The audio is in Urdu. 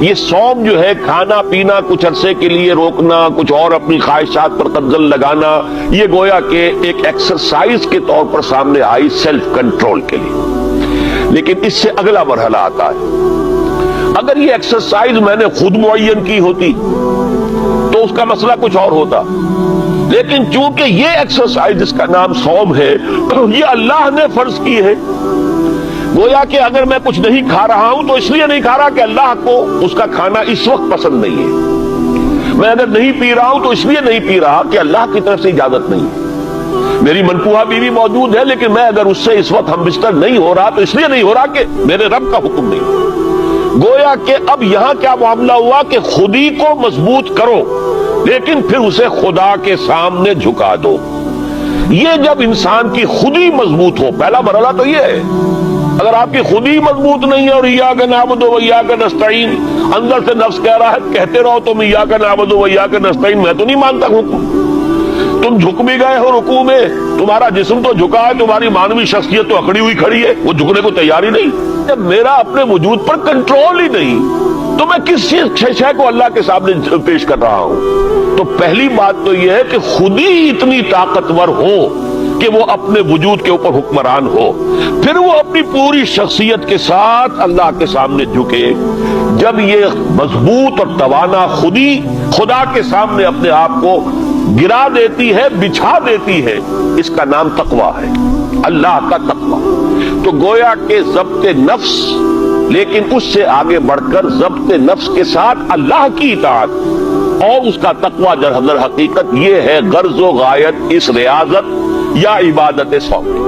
یہ صوم جو ہے کھانا پینا کچھ عرصے کے لیے روکنا، کچھ اور اپنی خواہشات پر قدغن لگانا، یہ گویا کہ ایک ایکسرسائز کے طور پر سامنے آئی سیلف کنٹرول کے لیے۔ لیکن اس سے اگلا مرحلہ آتا ہے، اگر یہ ایکسرسائز میں نے خود معین کی ہوتی تو اس کا مسئلہ کچھ اور ہوتا، لیکن چونکہ یہ ایکسرسائز جس کا نام صوم ہے یہ اللہ نے فرض کی ہے، گویا کہ اگر میں کچھ نہیں کھا رہا ہوں تو اس لیے نہیں کھا رہا کہ اللہ کو اس کا کھانا اس وقت پسند نہیں ہے، میں اگر نہیں پی رہا ہوں تو اس لیے نہیں پی رہا کہ اللہ کی طرف سے اجازت نہیں ہے، میری منقوہ بیوی موجود ہے لیکن میں اگر اس سے اس وقت ہم بستر نہیں ہو رہا تو اس لیے نہیں ہو رہا کہ میرے رب کا حکم نہیں ہے۔ گویا کہ اب یہاں کیا معاملہ ہوا کہ خودی کو مضبوط کرو لیکن پھر اسے خدا کے سامنے جھکا دو۔ یہ جب انسان کی خودی مضبوط ہو، پہلا مرحلہ تو یہ ہے، اگر آپ کی خودی مضبوط نہیں ہے اور ایاک نعبد و ایاک نستعین اندر سے نفس کہہ رہا ہے کہتے رہو تم ایاک نعبد و ایاک نستعین، میں تو نہیں مانتا حکم، تم جھک بھی گئے ہو رکوع میں، تمہارا جسم تو جھکا ہے، تمہاری مانوی شخصیت تو اکڑی ہوئی کھڑی ہے، وہ جھکنے کو تیار ہی نہیں، جب میرا اپنے وجود پر کنٹرول ہی نہیں تو میں کس شے کو اللہ کے سامنے پیش کر رہا ہوں؟ تو پہلی بات تو یہ ہے کہ خود ہی اتنی طاقتور ہو کہ وہ اپنے وجود کے اوپر حکمران ہو، پھر وہ اپنی پوری شخصیت کے ساتھ اللہ کے سامنے جھکے۔ جب یہ مضبوط اور توانا خودی خدا کے سامنے اپنے آپ کو گرا دیتی ہے، بچھا دیتی ہے، اس کا نام تقویٰ ہے، اللہ کا تقویٰ۔ تو گویا کہ ضبط نفس، لیکن اس سے آگے بڑھ کر ضبط نفس کے ساتھ اللہ کی اطاعت اور اس کا تقویٰ در حقیقت یہ ہے غرض و غایت اس ریاضت یا عبادت صوم۔